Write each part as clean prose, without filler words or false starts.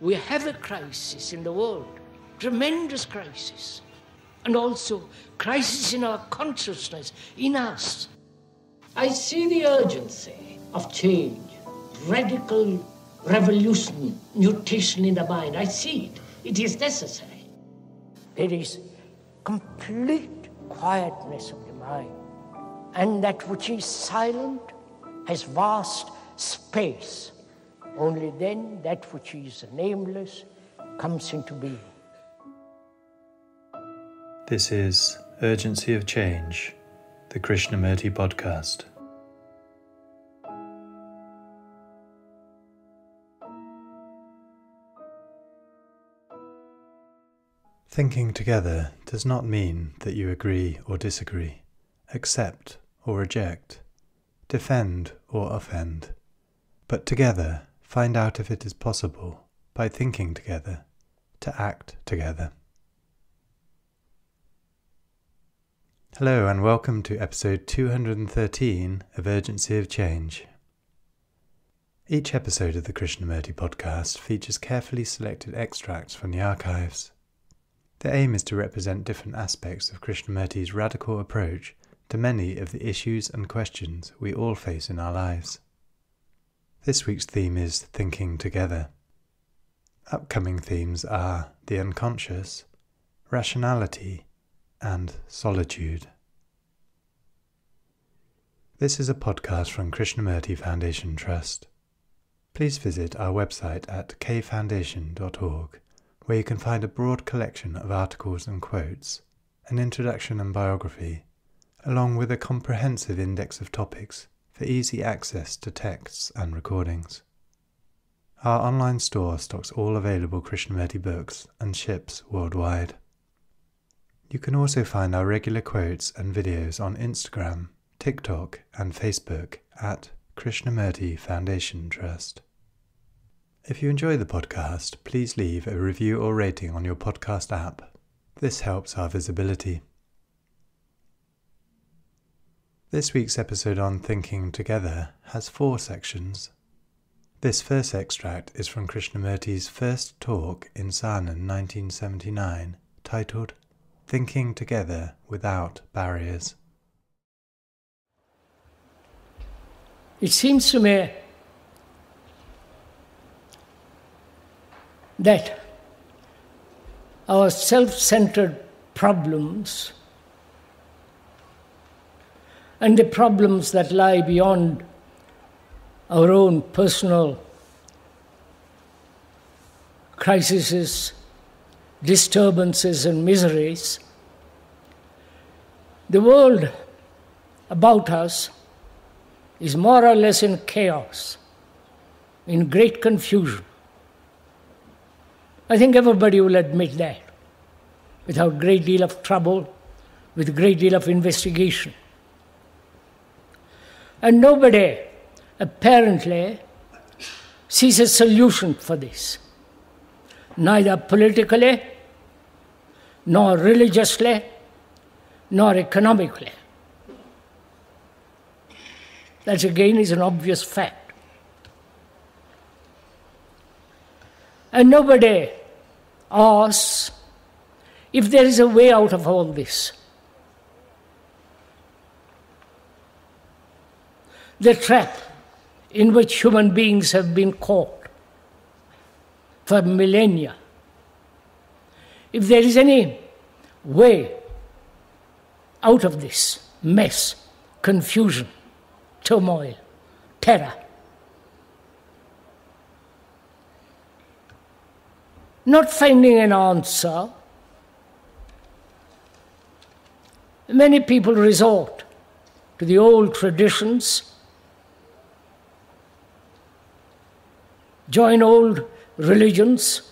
We have a crisis in the world, tremendous crisis, and also crisis in our consciousness, in us. I see the urgency of change, radical revolution, mutation in the mind. I see it. It is necessary. There is complete quietness of the mind, and that which is silent has vast space. Only then that which is nameless comes into being. This is Urgency of Change, the Krishnamurti podcast. Thinking together does not mean that you agree or disagree, accept or reject, defend or offend, but together find out if it is possible, by thinking together, to act together. Hello and welcome to episode 213 of Urgency of Change. Each episode of the Krishnamurti podcast features carefully selected extracts from the archives. The aim is to represent different aspects of Krishnamurti's radical approach to many of the issues and questions we all face in our lives. This week's theme is Thinking Together. Upcoming themes are the unconscious, rationality, and solitude. This is a podcast from Krishnamurti Foundation Trust. Please visit our website at kfoundation.org, where you can find a broad collection of articles and quotes, an introduction and biography, along with a comprehensive index of topics for easy access to texts and recordings. Our online store stocks all available Krishnamurti books and ships worldwide. You can also find our regular quotes and videos on Instagram, TikTok and Facebook at Krishnamurti Foundation Trust. If you enjoy the podcast, please leave a review or rating on your podcast app. This helps our visibility. This week's episode on Thinking Together has 4 sections. This first extract is from Krishnamurti's first talk in Saanen 1979, titled Thinking Together Without Barriers. It seems to me that our self-centered problems and the problems that lie beyond our own personal crises, disturbances and miseries, the world about us is more or less in chaos, in great confusion. I think everybody will admit that, without a great deal of trouble, with a great deal of investigation. And nobody, apparently, sees a solution for this, neither politically, nor religiously, nor economically. That again is an obvious fact. And nobody asks if there is a way out of all this. The trap in which human beings have been caught for millennia. If there is any way out of this mess, confusion, turmoil, terror. Not finding an answer, many people resort to the old traditions, join old religions,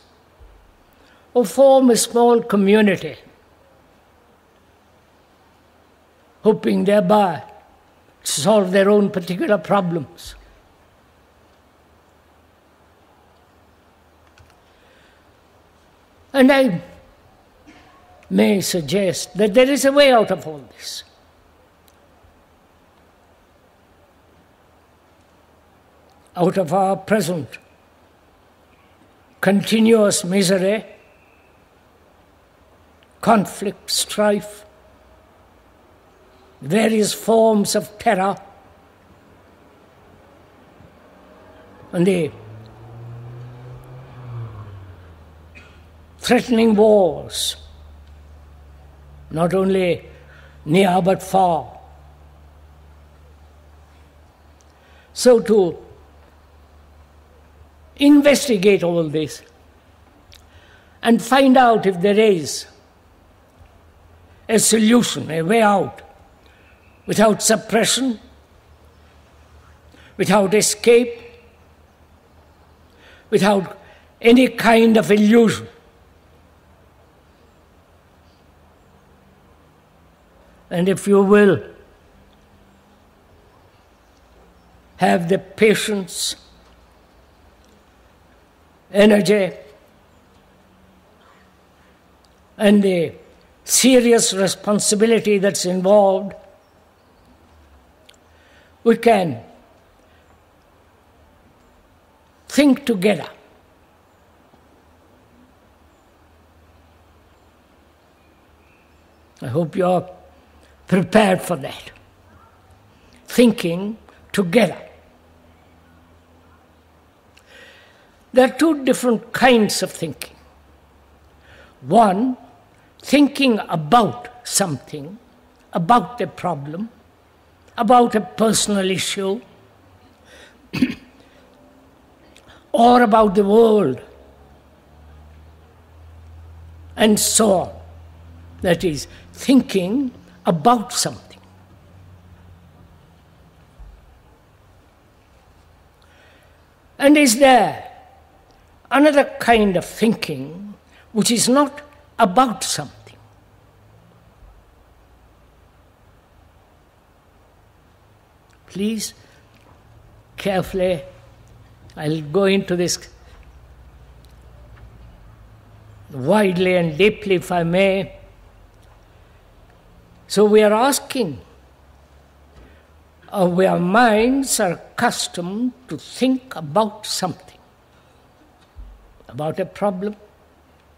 or form a small community, hoping thereby to solve their own particular problems. And I may suggest that there is a way out of all this. Out of our present continuous misery, conflict, strife, various forms of terror, and the threatening wars, not only near but far. So to investigate all this and find out if there is a solution, a way out, without suppression, without escape, without any kind of illusion. And if you will, have the patience, energy, and the serious responsibility that's involved, we can think together. I hope you're prepared for that. Thinking together. There are two different kinds of thinking. One, thinking about something, about a problem, about a personal issue, or about the world, and so on. That is, thinking about something. And is there another kind of thinking which is not about something? Please, carefully, I'll go into this widely and deeply if I may. So we are asking, our minds are accustomed to think about something, about a problem,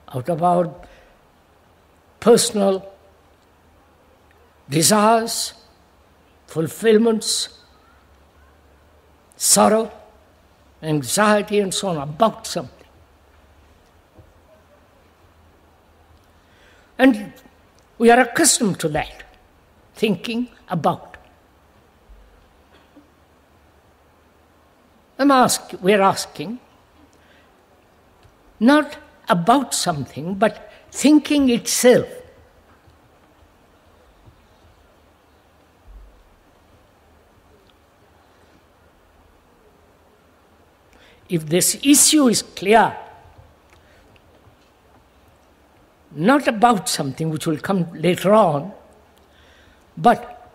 about personal desires, fulfillments, sorrow, anxiety, and so on, about something. And we are accustomed to that, thinking about. We're asking, not about something, but thinking itself. If this issue is clear, not about something which will come later on, but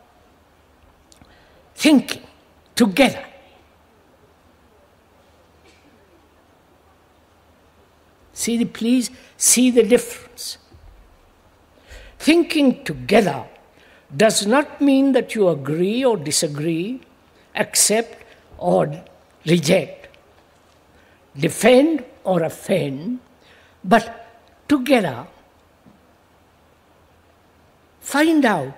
thinking together. Please see the difference. Thinking together does not mean that you agree or disagree, accept or reject, defend or offend, but together find out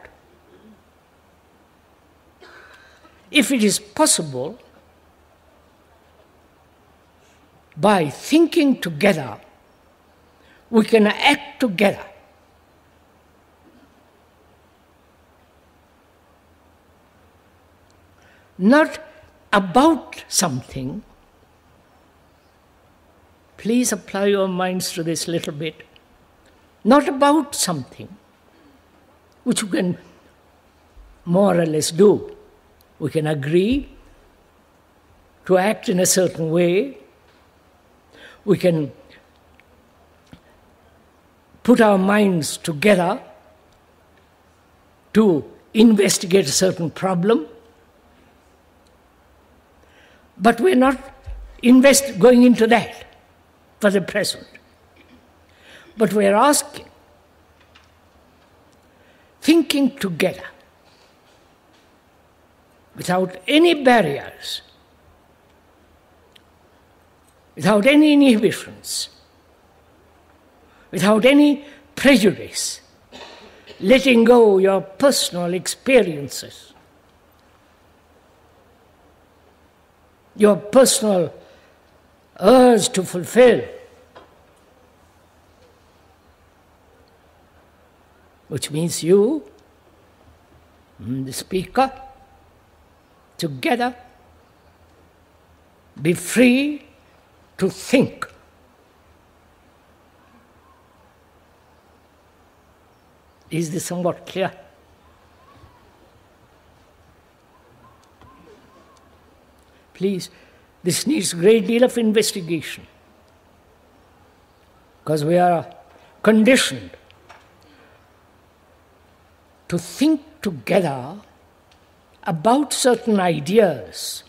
if it is possible by thinking together we can act together. Not about something. Please apply your minds to this little bit. Not about something, which we can more or less do. We can agree to act in a certain way. We can put our minds together to investigate a certain problem. But we're not going into that for the present. But we're asking, thinking together, without any barriers, without any inhibitions, without any prejudice, letting go your personal experiences, your personal urge to fulfill, which means you and the speaker together be free to think. Is this somewhat clear? Please, this needs a great deal of investigation, because we are conditioned to think together about certain ideas,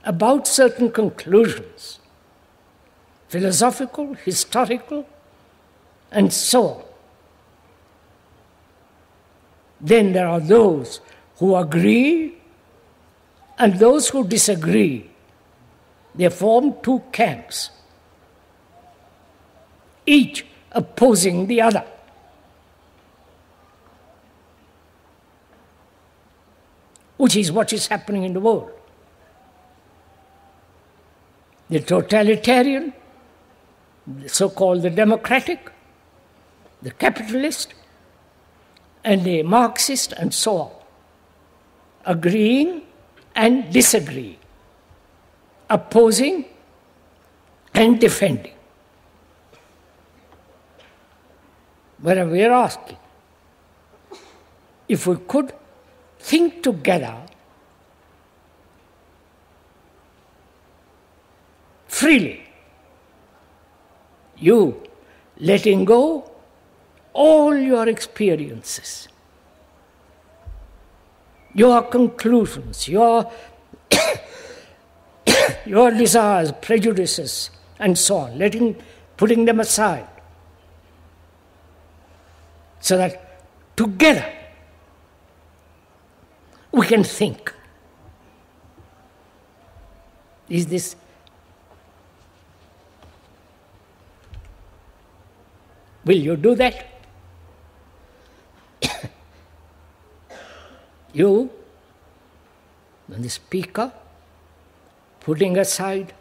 about certain conclusions, philosophical, historical, and so on. Then there are those who agree and those who disagree. They form two camps, each opposing the other. Which is what is happening in the world. The totalitarian, the so-called the democratic, the capitalist, and the Marxist, and so on, agreeing and disagreeing, opposing and defending. Whereas we are asking, if we could think together freely, you letting go all your experiences, your conclusions, your desires, prejudices, and so on, putting them aside, so that together we can think. Is this? Will you do that? You and the speaker putting aside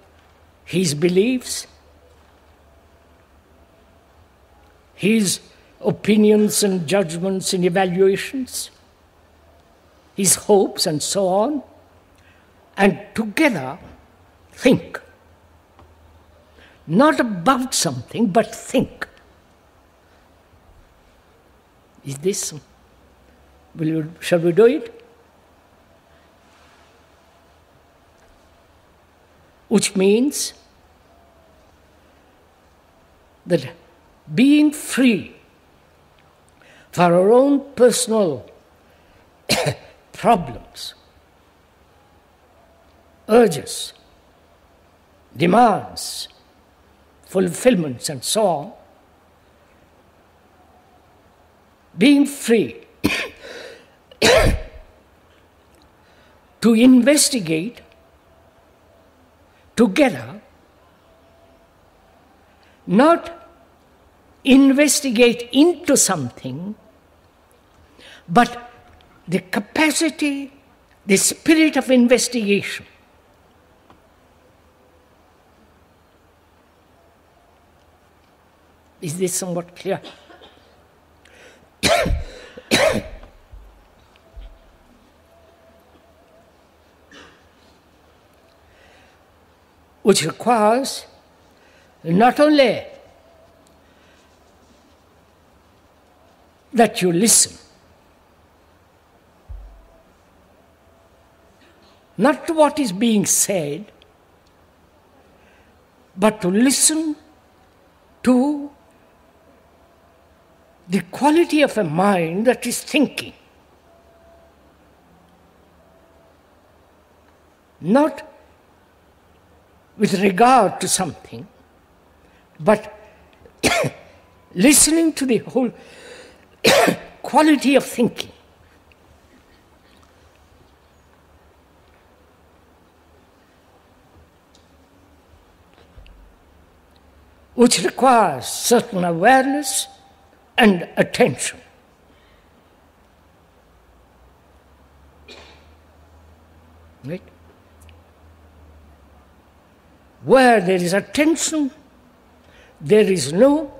his beliefs, his opinions and judgments and evaluations, his hopes and so on, and together think. Not about something, but think. Is this? Shall we do it? Which means that being free for our own personal problems, urges, demands, fulfillments, and so on, being free to investigate together, not investigate into something, but the capacity, the spirit of investigation. Is this somewhat clear? Which requires not only that you listen, not to what is being said, but to listen to the quality of a mind that is thinking. Not with regard to something, but listening to the whole quality of thinking. which requires certain awareness and attention. Right? Where there is attention, there is no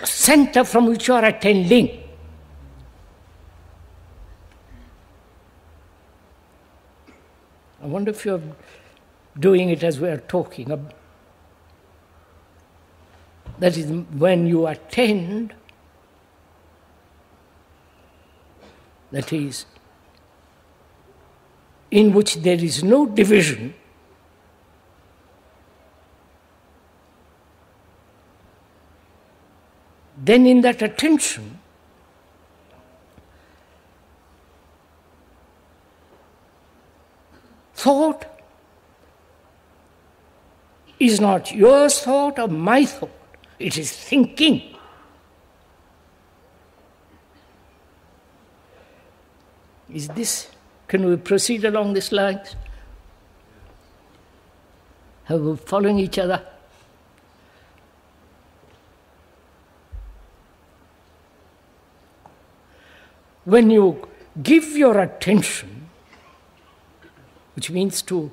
center from which you are attending. I wonder if you're doing it as we are talking. That is, when you attend, that is, in which there is no division, then in that attention, thought is not your thought or my thought, it is thinking. Is this, can we proceed along these lines? Are we following each other? When you give your attention, which means to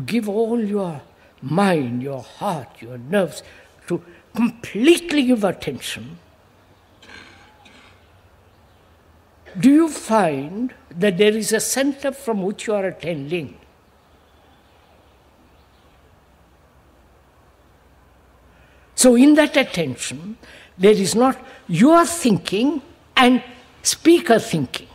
give all your mind, your heart, your nerves, to completely give attention, do you find that there is a center from which you are attending? So in that attention, there is not your thinking and speaker thinking.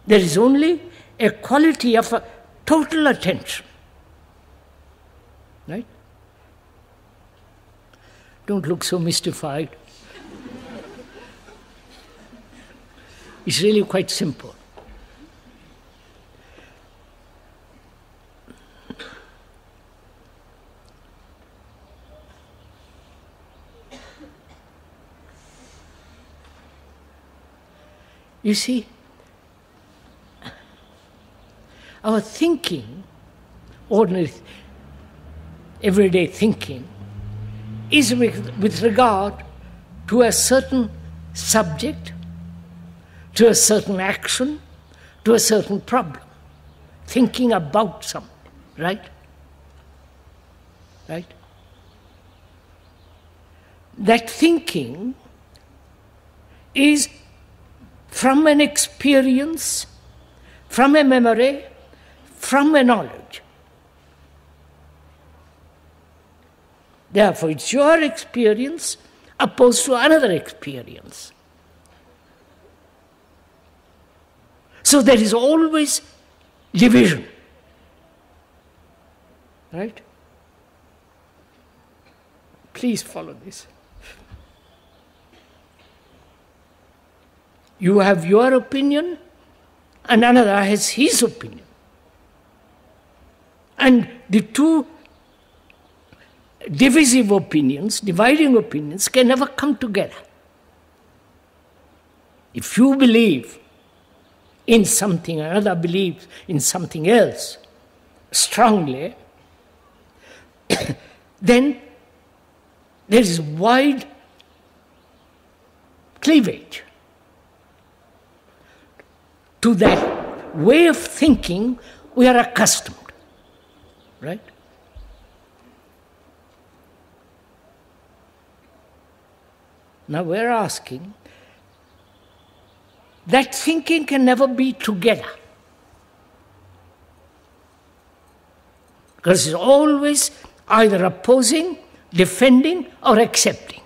There is only a quality of a total attention. Right? Don't look so mystified. It's really quite simple. You see, our thinking, ordinary, everyday thinking, is with regard to a certain subject, to a certain action, to a certain problem. Thinking about something, right? Right? That thinking is from an experience, from a memory, from a knowledge. Therefore, it's your experience opposed to another experience. So there is always division. Right? Please follow this. You have your opinion, and another has his opinion. And the two divisive opinions, dividing opinions, can never come together. If you believe in something, another believes in something else strongly, then there is wide cleavage to that way of thinking we are accustomed. Right? Now we're asking, that thinking can never be together. Because it's always either opposing, defending, or accepting.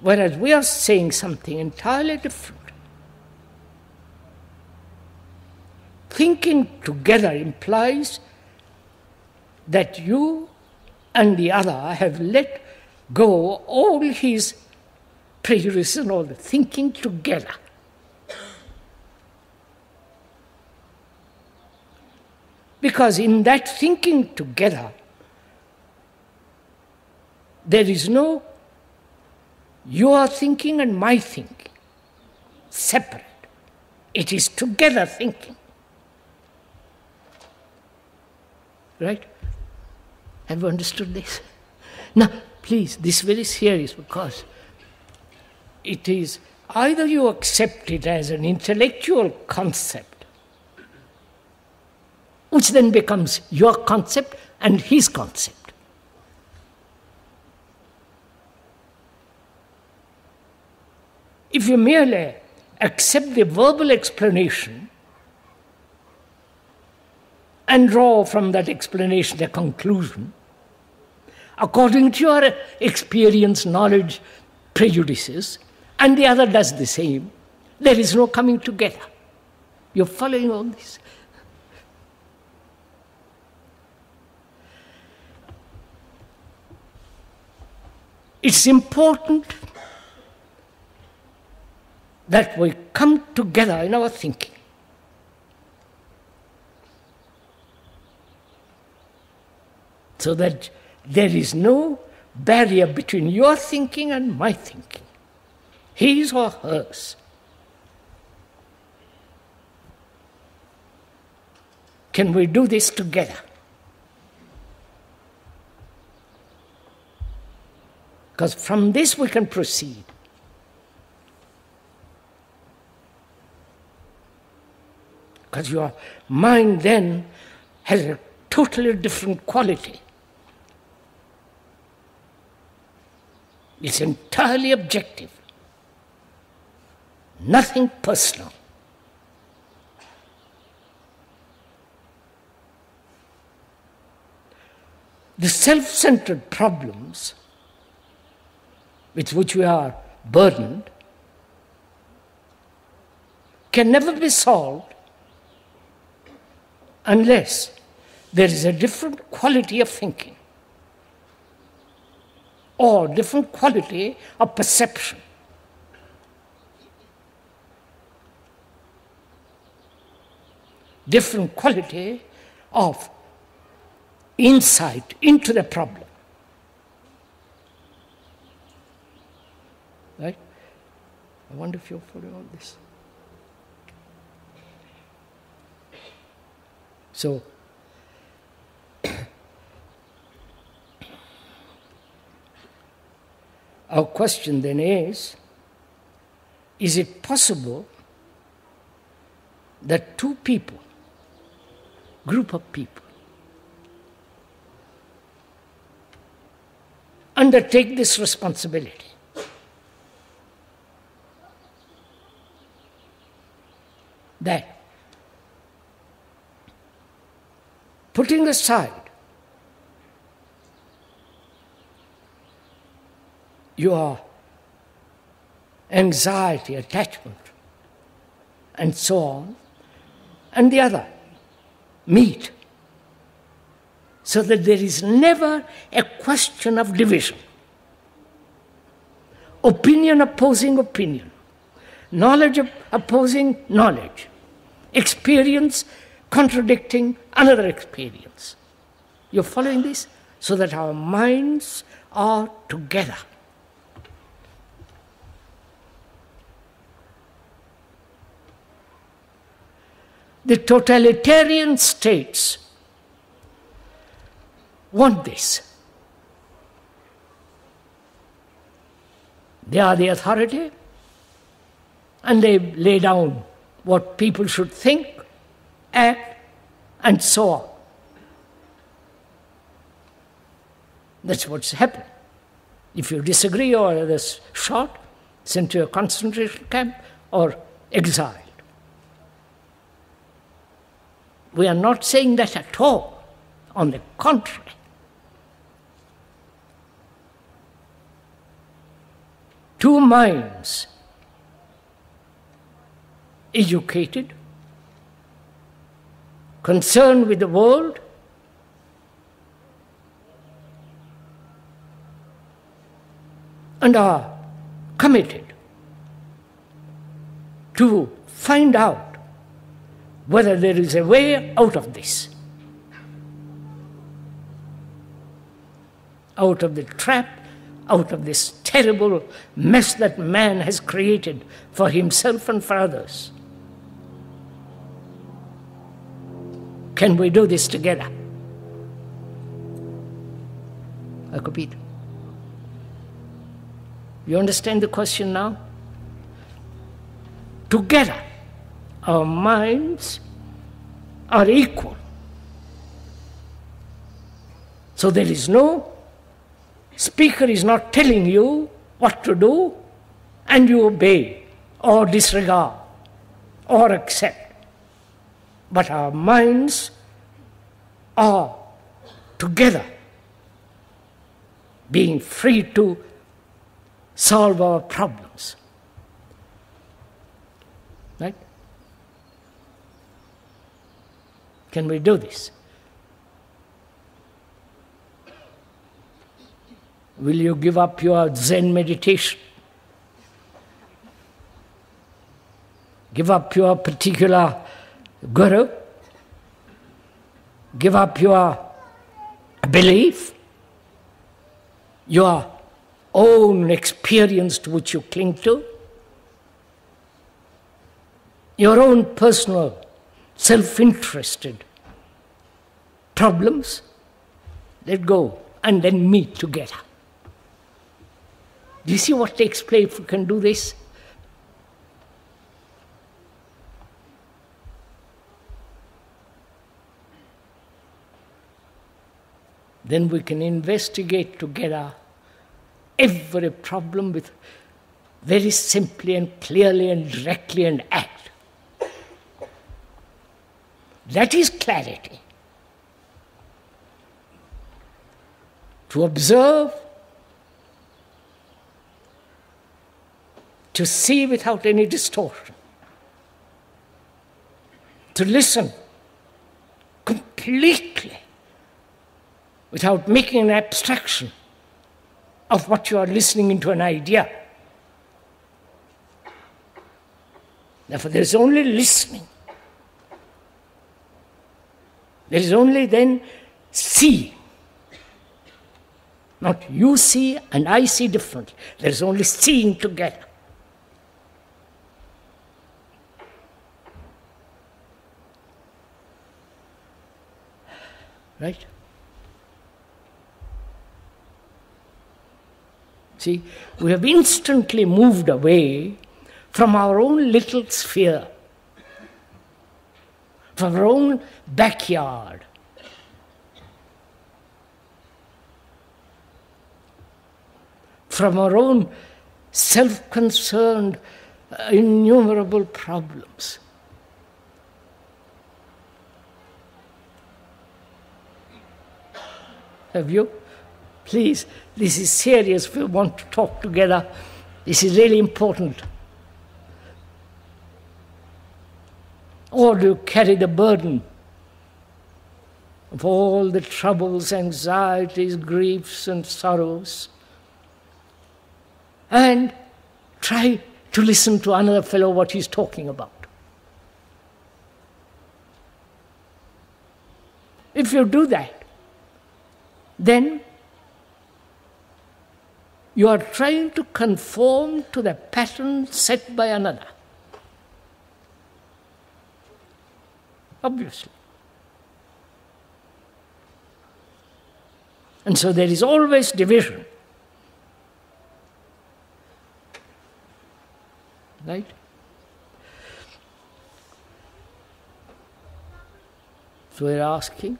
Whereas we are saying something entirely different. Thinking together implies that you and the other have let go all his prejudices and all the thinking together. Because in that thinking together, there is no your thinking and my thinking separate. It is together thinking. Right? Have you understood this? Now, please, this is very serious, because it is either you accept it as an intellectual concept, which then becomes your concept and his concept. If you merely accept the verbal explanation and draw from that explanation a conclusion, according to your experience, knowledge, prejudices, and the other does the same, there is no coming together. You're following all this? It's important that we come together in our thinking. So that there is no barrier between your thinking and my thinking, his or hers. Can we do this together? Because from this we can proceed. Because your mind then has a totally different quality. It's entirely objective. Nothing personal. The self-centered problems with which we are burdened can never be solved unless there is a different quality of thinking or different quality of perception. Different quality of insight into the problem. Right? I wonder if you're following all this. So, our question then is it possible that two people, group of people, undertake this responsibility? That putting aside your anxiety, attachment, and so on, and the other, meet, so that there is never a question of division. Opinion opposing opinion, knowledge opposing knowledge, experience contradicting another experience. You're following this? So that our minds are together. The totalitarian states want this. They are the authority, and they lay down what people should think, act, and so on. That's what's happened. If you disagree, you are either shot, sent to a concentration camp, or exiled. We are not saying that at all. On the contrary. Two minds, educated, concerned with the world, and are committed to find out whether there is a way out of this. out of the trap, out of this terrible mess that man has created for himself and for others. Can we do this together? Akupit. You understand the question now? Together, our minds are equal. So there is no speaker is not telling you what to do and you obey or disregard or accept. But our minds are together, being free to solve our problems. Right? Can we do this? Will you give up your Zen meditation? Give up your particular guru? Give up your belief? Your own experience to which you cling to? Your own personal, self-interested problems? Let go and then meet together. Do you see what takes place if we can do this? Then we can investigate together every problem with very simply and clearly and directly and act. That is clarity. To observe, to see without any distortion, to listen completely without making an abstraction of what you are listening into an idea. Therefore, there is only listening. There is only then seeing. Not you see and I see differently. There is only seeing together. Right? See, we have instantly moved away from our own little sphere, from our own backyard. From our own self-concerned, innumerable problems. Have you? Please, this is serious. If we want to talk together, this is really important. Or do you carry the burden of all the troubles, anxieties, griefs, and sorrows, and try to listen to another fellow what he's talking about? If you do that, then you are trying to conform to the pattern set by another. Obviously. And so there is always division. Right? So we're asking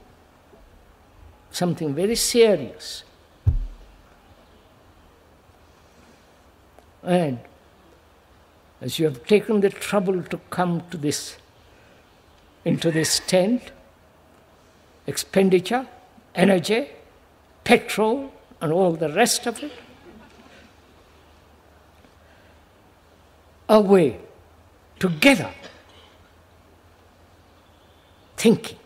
something very serious. And as you have taken the trouble to come to this, into this tent, expenditure, energy, petrol, and all the rest of it, away, together, thinking.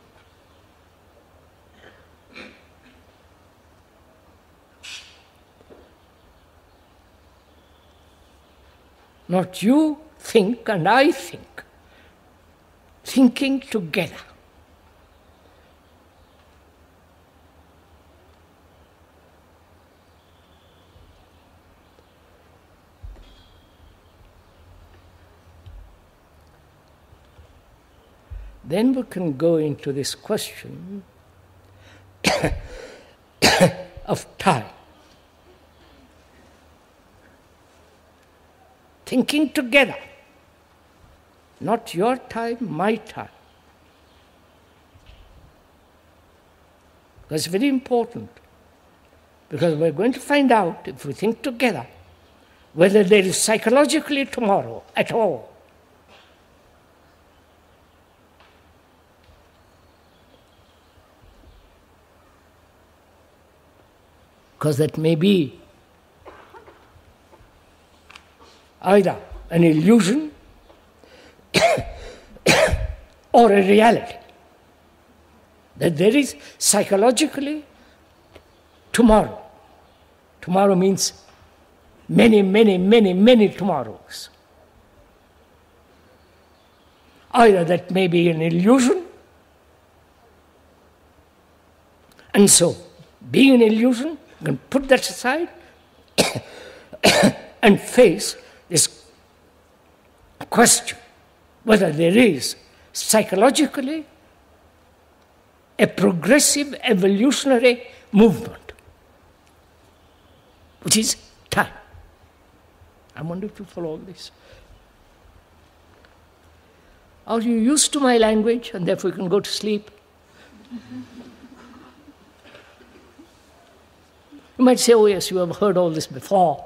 Not you think and I think. Thinking together. then we can go into this question of time. Thinking together. Not your time, my time. That's very important. Because we're going to find out, if we think together, whether there is psychologically tomorrow at all. Because that may be either an illusion or a reality. That there is psychologically tomorrow. Tomorrow means many, many, many, many tomorrows. Either that may be an illusion, and so, being an illusion, you can put that aside and face this question, whether there is psychologically a progressive evolutionary movement, which is time. I wonder if you follow all this. Are you used to my language and therefore you can go to sleep? You might say, oh yes, you have heard all this before.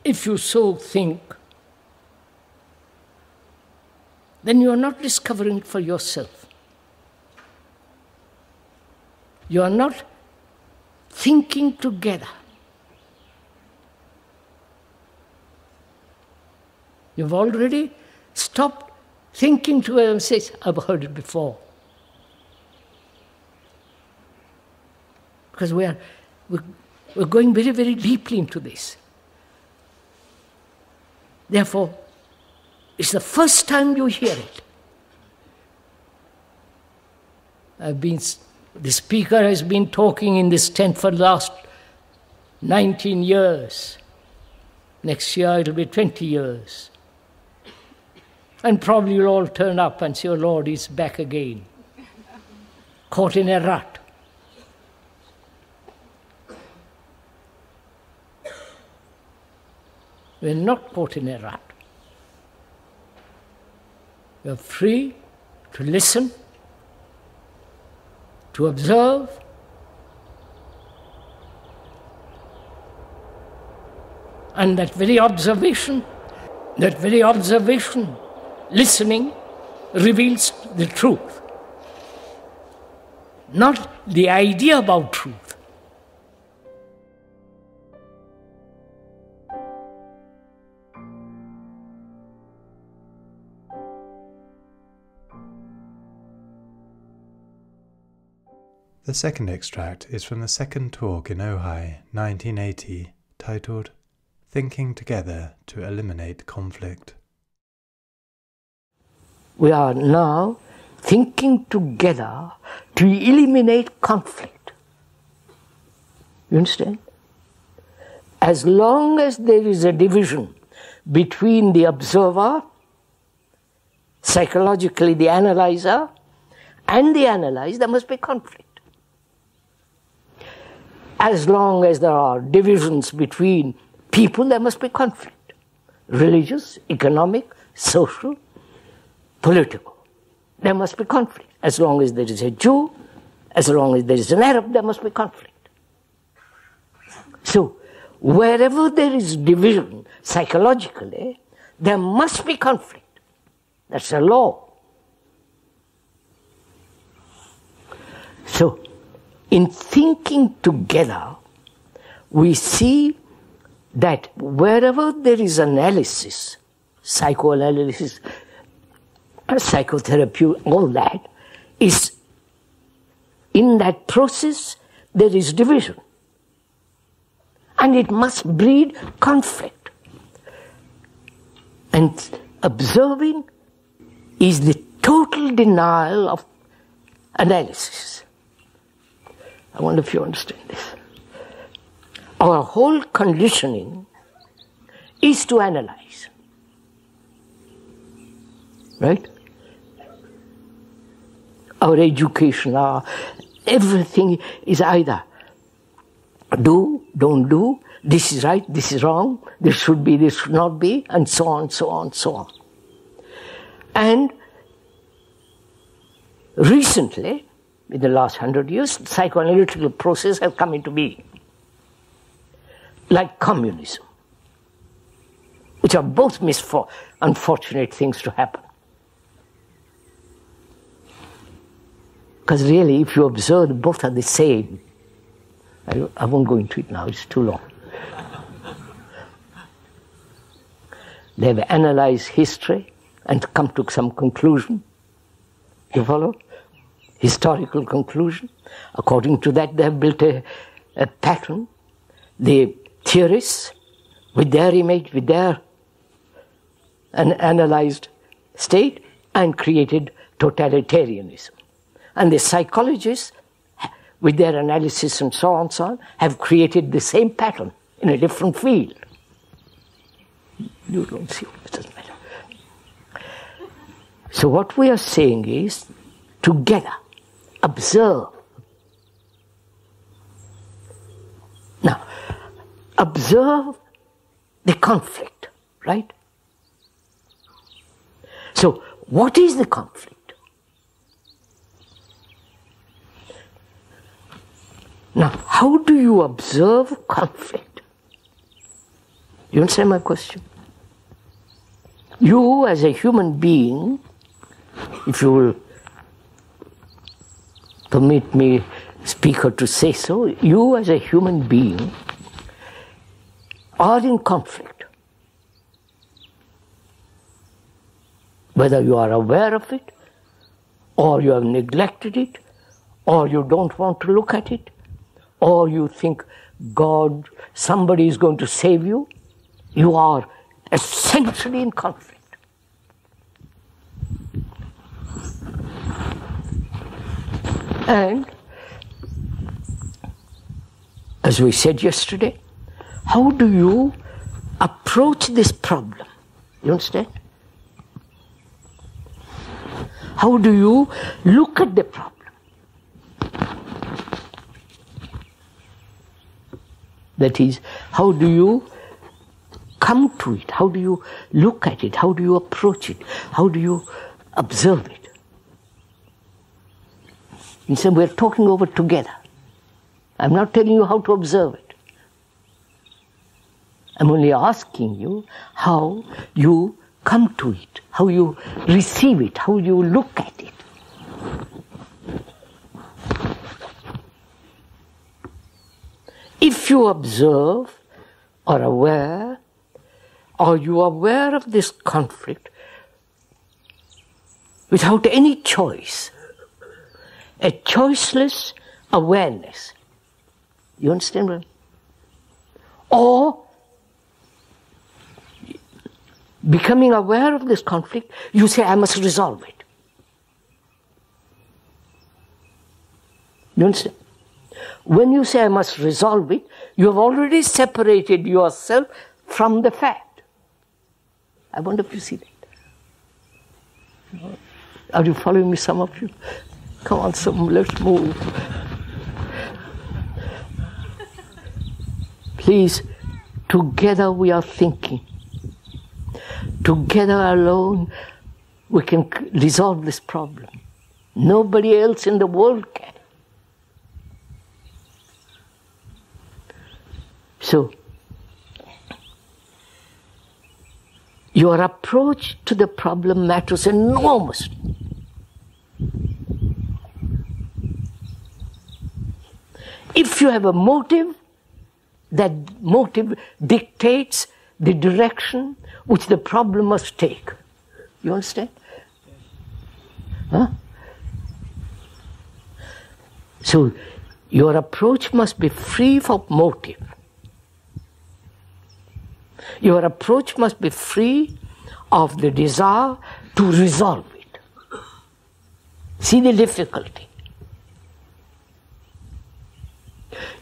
If you so think, then you are not discovering it for yourself. You are not thinking together. You've already stopped thinking together and says, I've heard it before. Because we're going very, very deeply into this. Therefore, it's the first time you hear it. The speaker has been talking in this tent for the last 19 years. Next year it'll be 20 years. And probably you'll all turn up and say, oh Lord, he's back again. Caught in a rut. We're not caught in a rut. We're free to listen, to observe, and that very observation, listening, reveals the truth, not the idea about truth. The second extract is from the second talk in Ojai, 1980, titled Thinking Together to Eliminate Conflict. We are now thinking together to eliminate conflict. You understand? As long as there is a division between the observer, psychologically the analyzer, and the analyzed, there must be conflict. As long as there are divisions between people, there must be conflict. Religious, economic, social, political. There must be conflict. As long as there is a Jew, as long as there is an Arab, there must be conflict. So, wherever there is division psychologically, there must be conflict. That's a law. So, in thinking together, we see that wherever there is analysis, psychoanalysis, psychotherapy, all that, is in that process there is division. And it must breed conflict. And observing is the total denial of analysis. I wonder if you understand this. Our whole conditioning is to analyze. Right? Our education, everything is either do, don't do, this is right, this is wrong, this should be, this should not be, and so on, so on, so on. And recently, in the last 100 years, the psychoanalytical process has come into being. Like communism, which are both unfortunate things to happen. Because really, if you observe, both are the same. I won't go into it now, it's too long. They have analyzed history and come to some conclusion. You follow? Historical conclusion. According to that, they have built a pattern. The theorists, with their image, with their analyzed state, and created totalitarianism. And the psychologists, with their analysis and so on, have created the same pattern in a different field. You don't see, it doesn't matter. So what we are saying is, together, observe. Now, observe the conflict, right? So, what is the conflict? Now, how do you observe conflict? You understand my question? You, as a human being, if you will permit me, speaker, to say so, you, as a human being, are in conflict. Whether you are aware of it, or you have neglected it, or you don't want to look at it, or you think God, somebody is going to save you, you are essentially in conflict. And, as we said yesterday, how do you approach this problem? You understand? How do you look at the problem? That is, how do you come to it? How do you look at it? How do you approach it? How do you observe it? Instead, we're talking over together. I'm not telling you how to observe it. I'm only asking you how you come to it, how you receive it, how you look at it. If you observe or aware, or you are aware of this conflict without any choice, a choiceless awareness, you understand what? Or becoming aware of this conflict, you say, I must resolve it. You understand? When you say I must resolve it, you have already separated yourself from the fact. I wonder if you see that. Are you following me, some of you? Come on, let's move. Please, together we are thinking. Together alone we can resolve this problem. Nobody else in the world can. So, your approach to the problem matters enormously. If you have a motive, that motive dictates the direction which the problem must take. You understand? Huh? So, your approach must be free from motive. Your approach must be free of the desire to resolve it. See the difficulty.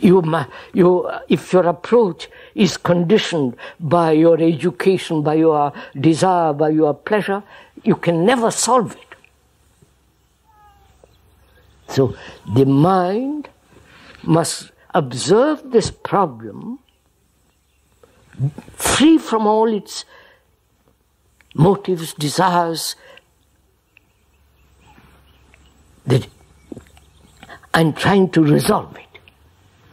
If your approach is conditioned by your education, by your desire, by your pleasure, you can never solve it. So the mind must observe this problem free from all its motives, desires, and trying to resolve it.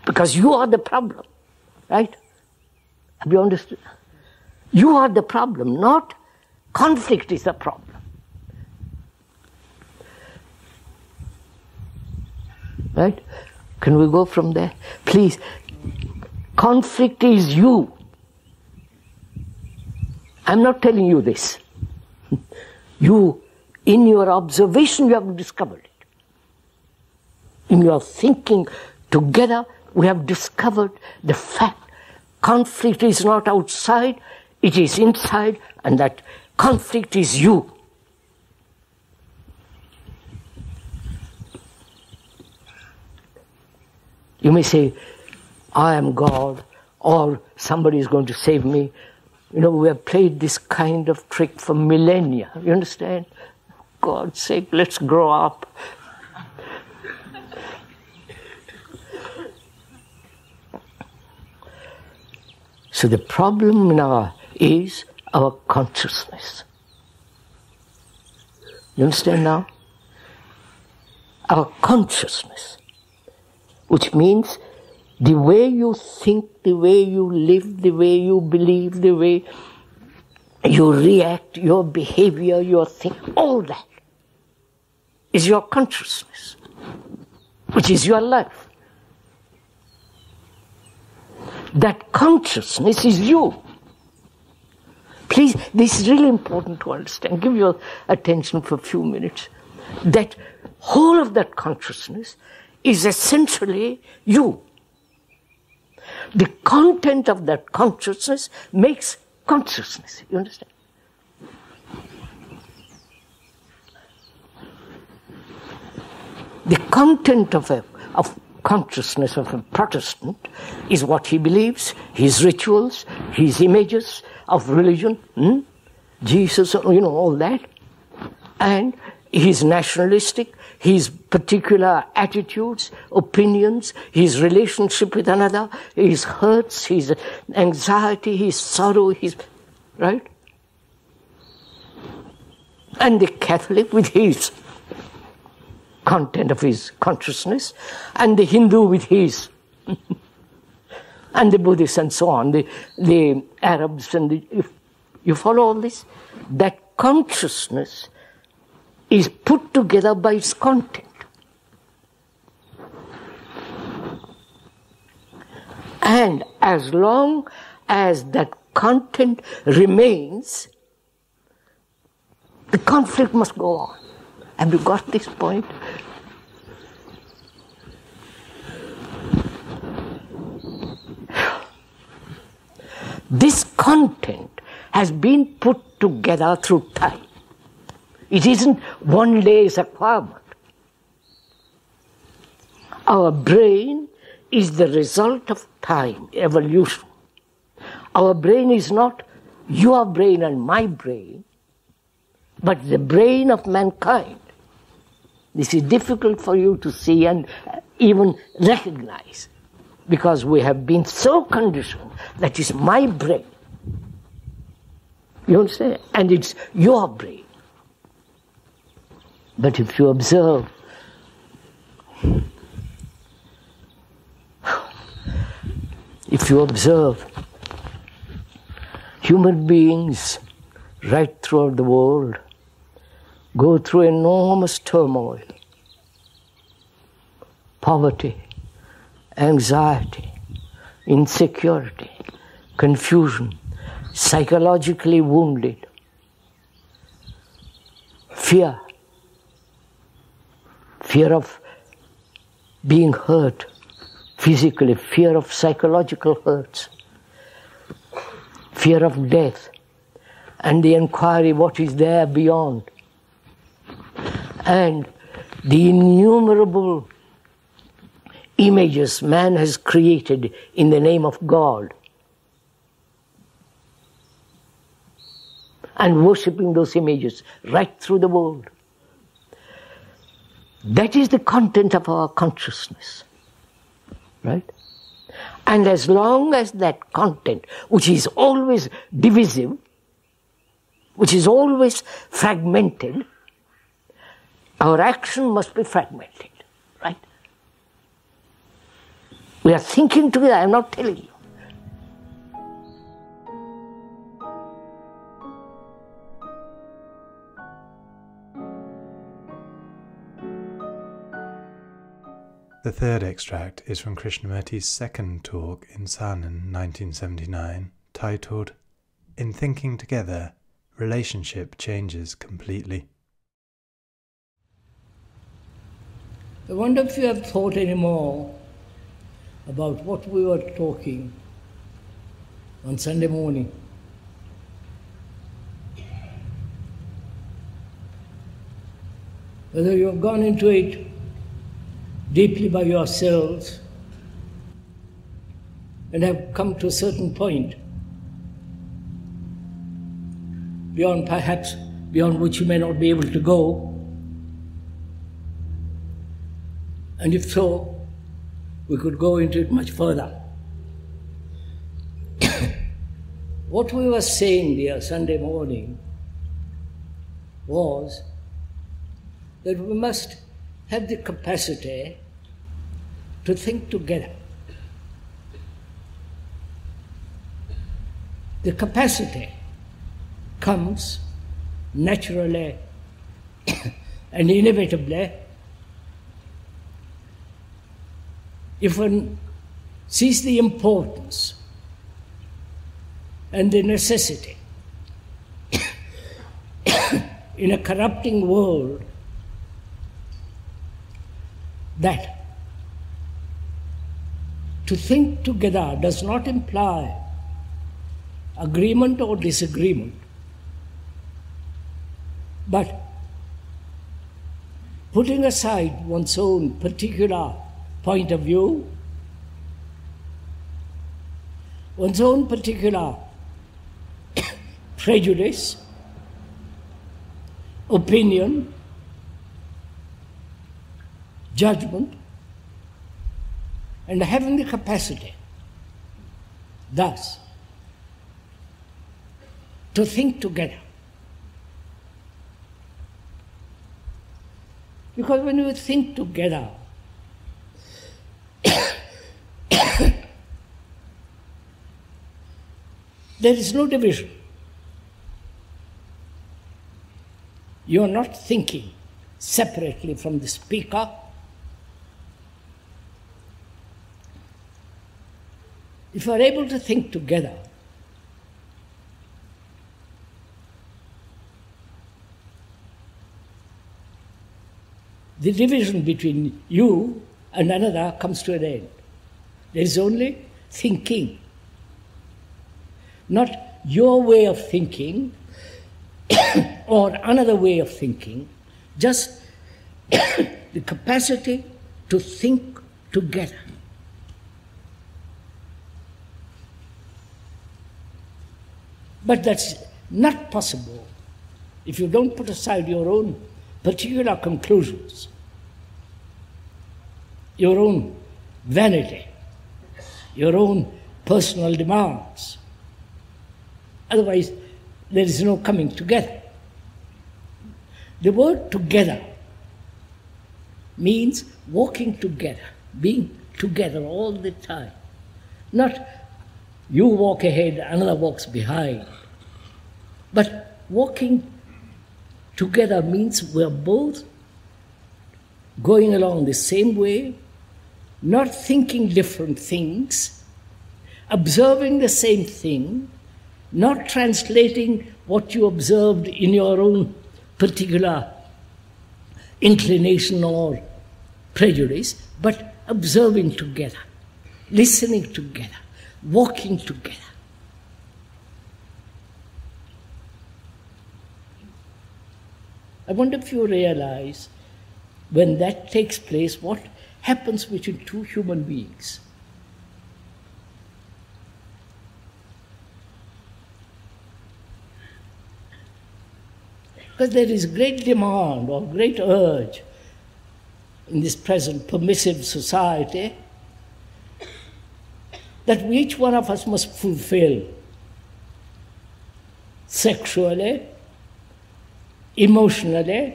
Because you are the problem, right? Have you understood? You are the problem, not conflict is the problem. Right? Can we go from there? Please. Conflict is you. I'm not telling you this. You, in your observation, you have discovered it. In your thinking together, we have discovered the fact conflict is not outside, it is inside, and that conflict is you. You may say, I am God, or somebody is going to save me. You know, we have played this kind of trick for millennia. You understand? God's sake, let's grow up. So the problem now is our consciousness. You understand now? Our consciousness, which means the way you think, the way you live, the way you believe, the way you react, your behavior, your thing, all that is your consciousness, which is your life. That consciousness is you. Please, this is really important to understand. Give your attention for a few minutes. That whole of that consciousness is essentially you. The content of that consciousness makes consciousness. You understand? The content of consciousness of a Protestant is what he believes, his rituals, his images of religion, Jesus, all that. And his nationalistic, his particular attitudes, opinions, his relationship with another, his hurts, his anxiety, his sorrow, right? And the Catholic with his content of his consciousness, and the Hindu with his, and the Buddhists and so on, the Arabs and you follow all this? That consciousness is put together by its content. And as long as that content remains, the conflict must go on. Have you got this point? This content has been put together through time. It isn't one day's acquirement. Our brain is the result of time, evolution. Our brain is not your brain and my brain, but the brain of mankind. This is difficult for you to see and even recognize, because we have been so conditioned that it's my brain. You understand? And it's your brain. But if you observe, human beings right throughout the world go through enormous turmoil, poverty, anxiety, insecurity, confusion, psychologically wounded, fear of being hurt physically, fear of psychological hurts, fear of death, and the inquiry what is there beyond, and the innumerable images man has created in the name of God, and worshipping those images right through the world. That is the content of our consciousness, right? And as long as that content, which is always divisive, which is always fragmented, our action must be fragmented, right? We are thinking together, I am not telling you. The third extract is from Krishnamurti's second talk in Saanen, 1979, titled, "In Thinking Together, Relationship Changes Completely." I wonder if you have thought any more about what we were talking on Sunday morning. Whether you have gone into it deeply by yourselves and have come to a certain point beyond which you may not be able to go. And if so, we could go into it much further. What we were saying there Sunday morning was that we must have the capacity to think together. The capacity comes naturally and inevitably if one sees the importance and the necessity in a corrupting world that to think together does not imply agreement or disagreement, but putting aside one's own particular point of view, one's own particular prejudice, opinion, judgment, and having the capacity, thus, to think together. Because when you think together, there is no division. You are not thinking separately from the speaker. If you are able to think together, the division between you and another comes to an end. There is only thinking. Not your way of thinking or another way of thinking, just the capacity to think together. But that's not possible if you don't put aside your own particular conclusions, your own vanity, your own personal demands. Otherwise, there is no coming together. The word together means walking together, being together all the time. Not you walk ahead, another walks behind. But walking together means we're both going along the same way, not thinking different things, observing the same thing, not translating what you observed in your own particular inclination or prejudice, but observing together, listening together, walking together. I wonder if you realize when that takes place, what happens between two human beings. Because there is great demand or great urge in this present permissive society that each one of us must fulfill sexually, emotionally,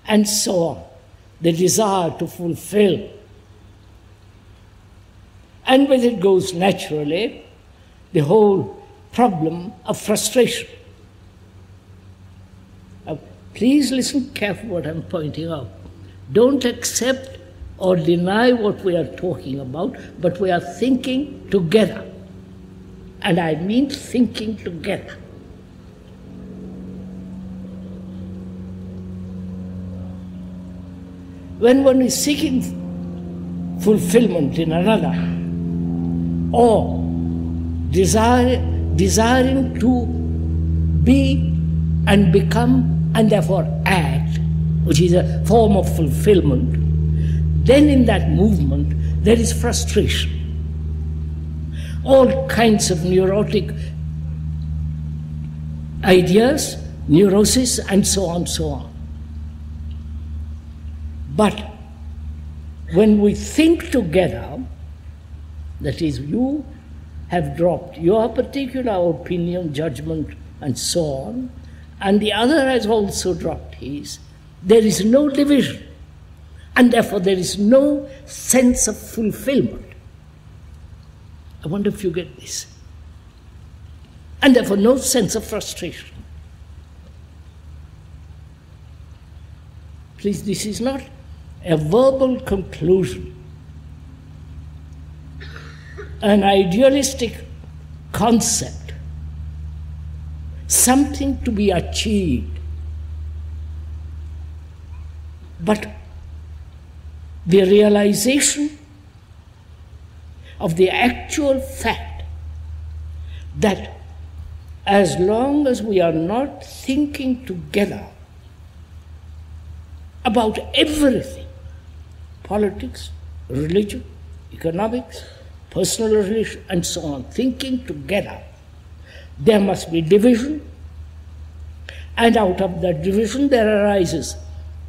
and so on. The desire to fulfill. And with it goes naturally the whole problem of frustration. Now, please listen carefully what I'm pointing out. Don't accept or deny what we are talking about, but we are thinking together. And I mean thinking together. When one is seeking fulfillment in another, or desiring to be and become and therefore act, which is a form of fulfillment, then in that movement there is frustration. All kinds of neurotic ideas, neurosis, and so on, so on. But when we think together, that is, you have dropped your particular opinion, judgment, and so on, and the other has also dropped his, there is no division, and therefore there is no sense of fulfillment. I wonder if you get this. And therefore no sense of frustration. Please, this is not a verbal conclusion, an idealistic concept, something to be achieved, but the realization of the actual fact that as long as we are not thinking together about everything, politics, religion, economics, personal relation, and so on, thinking together, there must be division, and out of that division there arises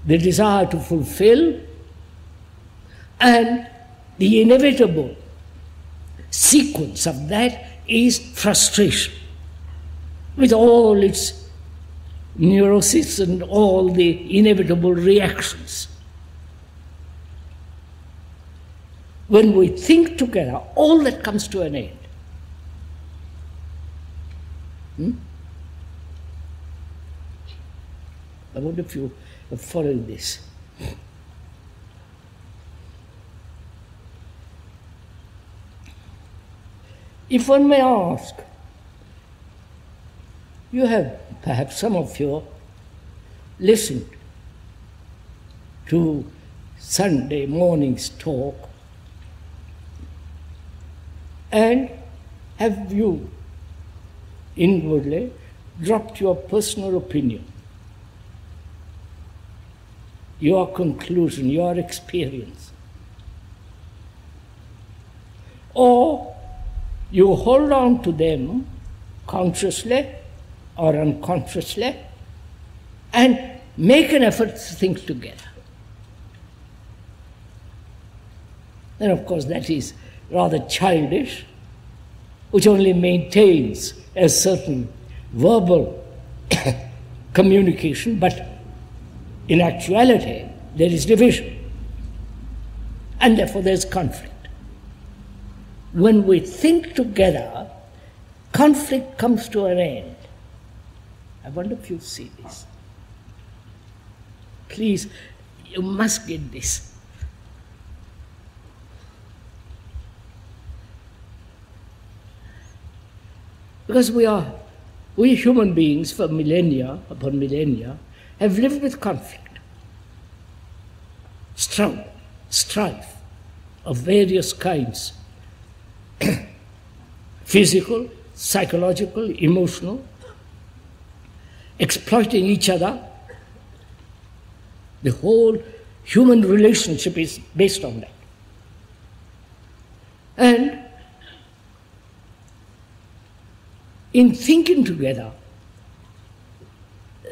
the desire to fulfill, and the inevitable sequence of that is frustration, with all its neurosis and all the inevitable reactions. When we think together, all that comes to an end. I wonder if you are following this. If one may ask, you have, perhaps some of you, listened to Sunday morning's talk, and have you inwardly dropped your personal opinion, your conclusion, your experience? Or you hold on to them consciously or unconsciously and make an effort to think together. And of course that is rather childish, which only maintains a certain verbal communication, but in actuality there is division, and therefore there is conflict. When we think together, conflict comes to an end. I wonder if you see this. Please, you must get this. Because we human beings for millennia upon millennia have lived with conflict, strife of various kinds, physical, psychological, emotional, exploiting each other. The whole Human relationship is based on that. And in thinking together,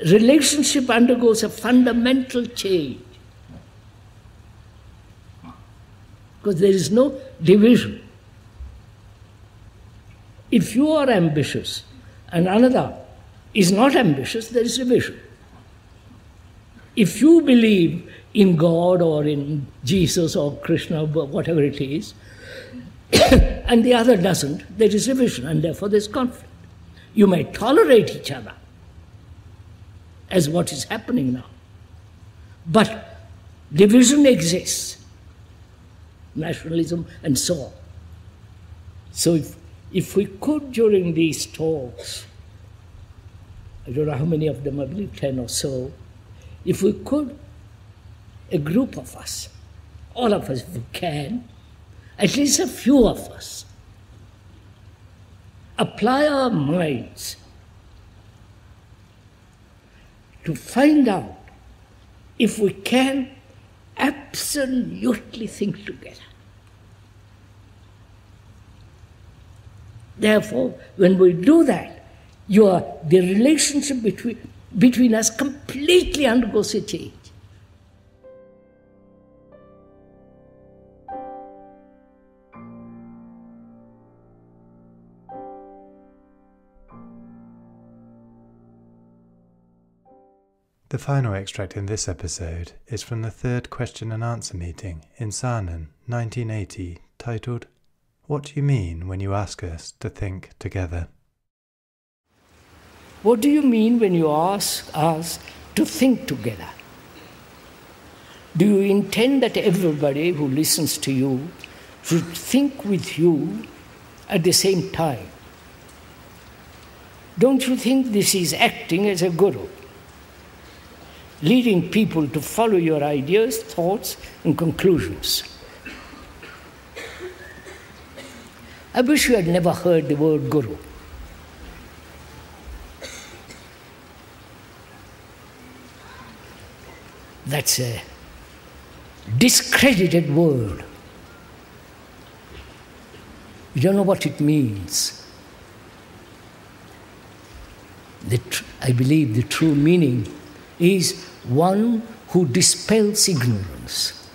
relationship undergoes a fundamental change. Because there is no division. If you are ambitious and another is not ambitious, there is division. If you believe in God or in Jesus or Krishna, whatever it is, and the other doesn't, there is division, and therefore there is conflict. You may tolerate each other, as what is happening now. But division exists, nationalism and so on. So if we could, during these talks, I don't know how many of them, I believe 10 or so, if we could, a group of us, all of us if we can, at least a few of us, apply our minds to find out if we can absolutely think together. Therefore, when we do that, the relationship between us completely undergoes a change. The final extract in this episode is from the third question and answer meeting in Saanen, 1980, titled, "What do you mean when you ask us to think together?" What do you mean when you ask us to think together? Do you intend that everybody who listens to you should think with you at the same time? Don't you think this is acting as a guru, leading people to follow your ideas, thoughts, and conclusions? I wish you had never heard the word guru. That's a discredited word. You don't know what it means. I believe the true meaning is one who dispels ignorance,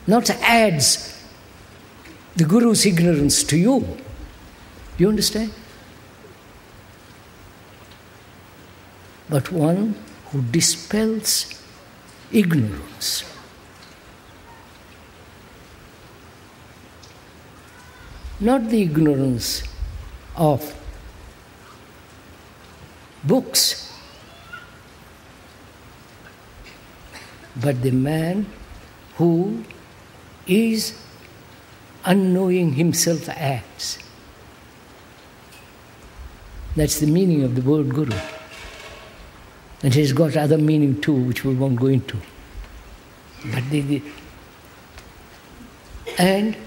not adds the guru's ignorance to you. Do you understand? But one who dispels ignorance. Not the ignorance of books, but the man who is unknowing himself acts. That's the meaning of the word guru. And it has got other meaning too, which we won't go into. But and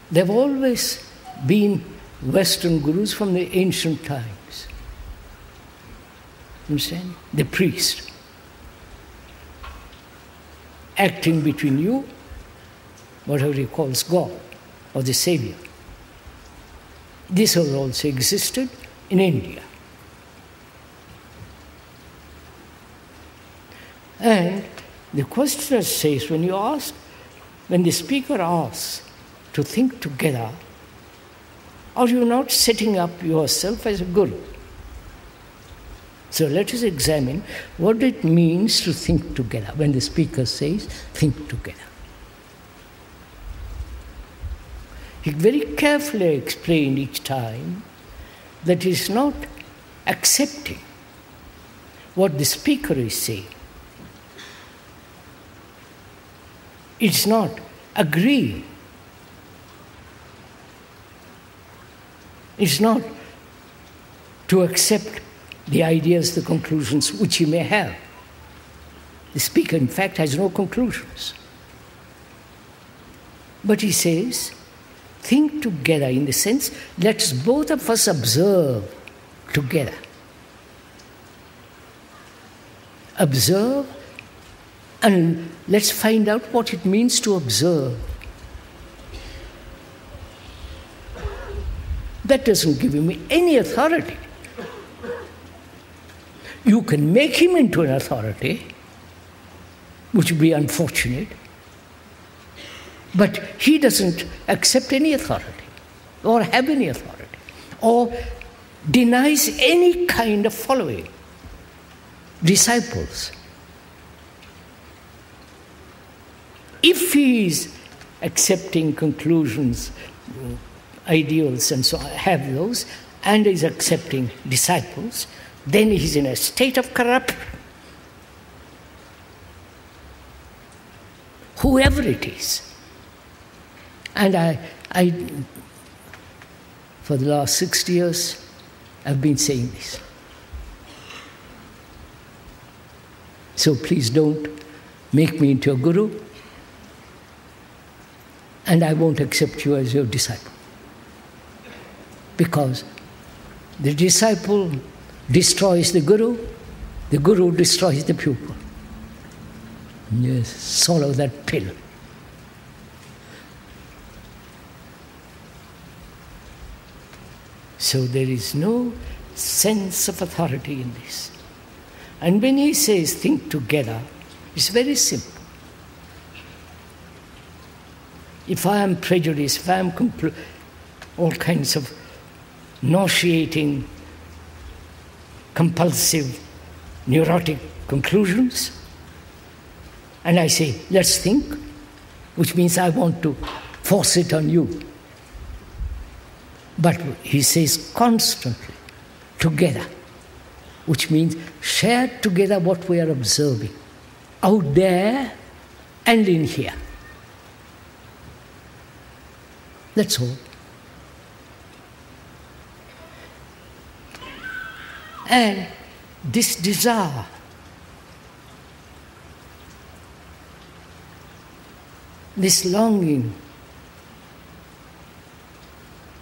there have always been Western gurus from the ancient times. Understand? The priest, acting between you, whatever he calls God, or the Savior. This has also existed in India. And the questioner says, when the speaker asks to think together, are you not setting up yourself as a guru? So let us examine what it means to think together when the speaker says, think together. He very carefully explained each time that he is not accepting what the speaker is saying. It's not agreeing. It's not to accept the ideas, the conclusions which he may have. The speaker, in fact, has no conclusions. But he says, think together in the sense, let's both of us observe together. observe, and let's find out what it means to observe. That doesn't give him any authority. You can make him into an authority, which would be unfortunate, but he doesn't accept any authority, or have any authority, or denies any kind of following. Disciples. If he is accepting conclusions, ideals and so on, have those, and is accepting disciples, then he's in a state of corruption. Whoever it is. And I for the last 60 years, I've been saying this. So please don't make me into a guru, and I won't accept you as your disciple. Because the disciple destroys the guru destroys the pupil. Yes, swallow that pill. So there is no sense of authority in this. And when he says think together, it's very simple. If I am prejudiced, if I am all kinds of nauseating, compulsive, neurotic conclusions, and I say, let's think, which means I want to force it on you. But he says constantly, together, which means share together what we are observing, out there and in here. That's all. And this desire this longing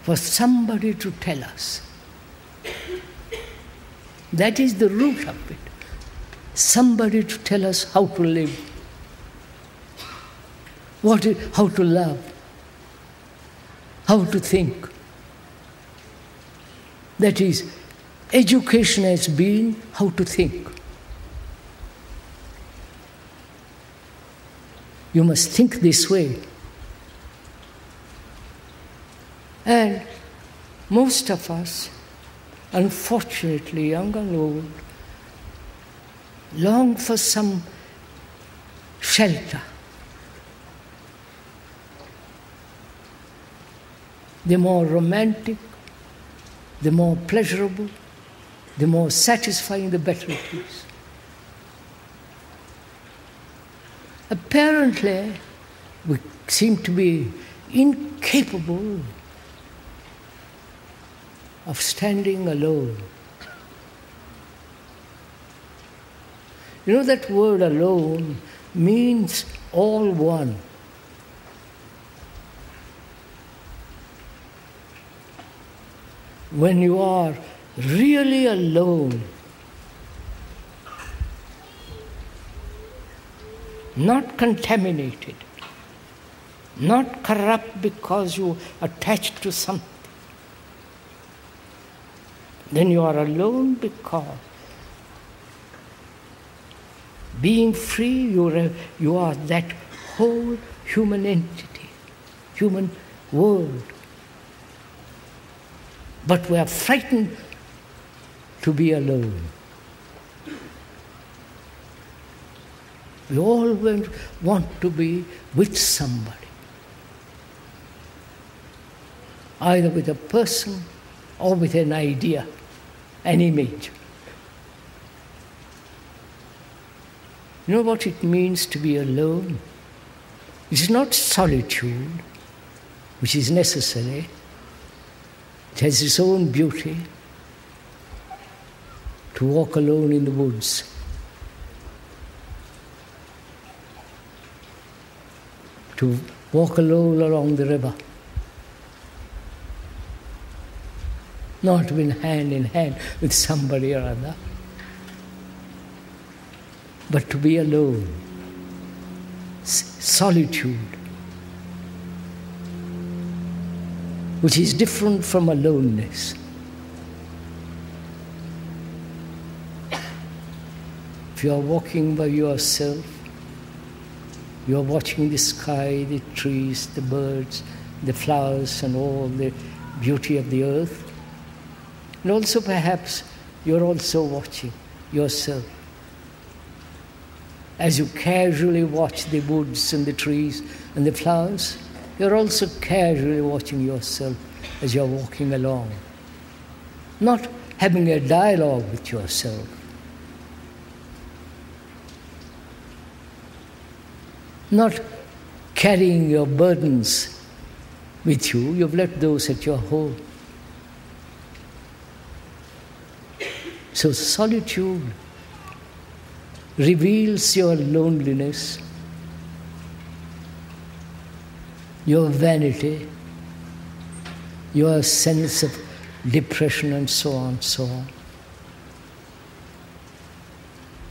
for somebody to tell us. That is the root of it. Somebody to tell us how to live, how to love, how to think. That is, education has been how to think. You must think this way. And most of us, unfortunately, young and old, long for some shelter. The more romantic, the more pleasurable, the more satisfying, the better it is. Apparently, we seem to be incapable of standing alone. You know, that word alone means all one. When you are really alone, not contaminated, not corrupt because you attach to something, then you are alone because being free, you are that whole human entity, human world. But we are frightened to be alone. We always want to be with somebody, either with a person or with an idea, an image. You know what it means to be alone? It is not solitude, which is necessary. It has its own beauty. To walk alone in the woods, to walk alone along the river, not in hand with somebody or other. but to be alone. Solitude, which is different from aloneness. If you are walking by yourself, you are watching the sky, the trees, the birds, the flowers, and all the beauty of the earth. And also perhaps you're also watching yourself. As you casually watch the woods and the trees and the flowers, you're also casually watching yourself as you're walking along. Not having a dialogue with yourself. Not carrying your burdens with you. You've left those at your home. So solitude reveals your loneliness, your vanity, your sense of depression, and so on, so on.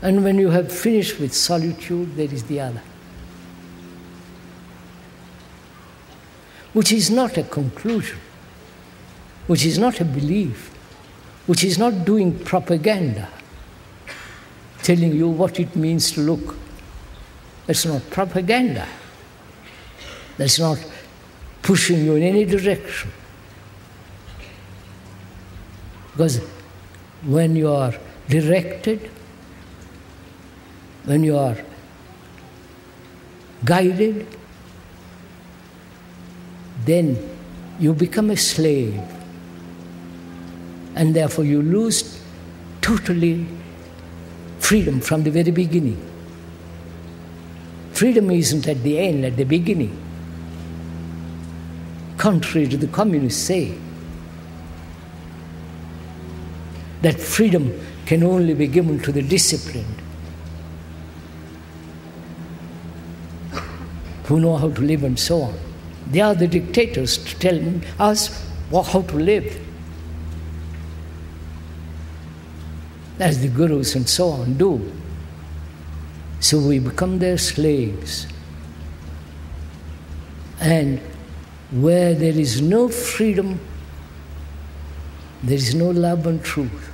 And when you have finished with solitude, there is the other, which is not a conclusion, which is not a belief, which is not doing propaganda, telling you what it means to look. That's not propaganda. That's not pushing you in any direction. Because when you are directed, when you are guided, then you become a slave. And therefore you lose totally freedom from the very beginning. Freedom isn't at the end, at the beginning. Contrary to the communists say, that freedom can only be given to the disciplined, who know how to live and so on. They are the dictators to tell us how to live. As the gurus and so on do. So we become their slaves. And where there is no freedom, there is no love and truth.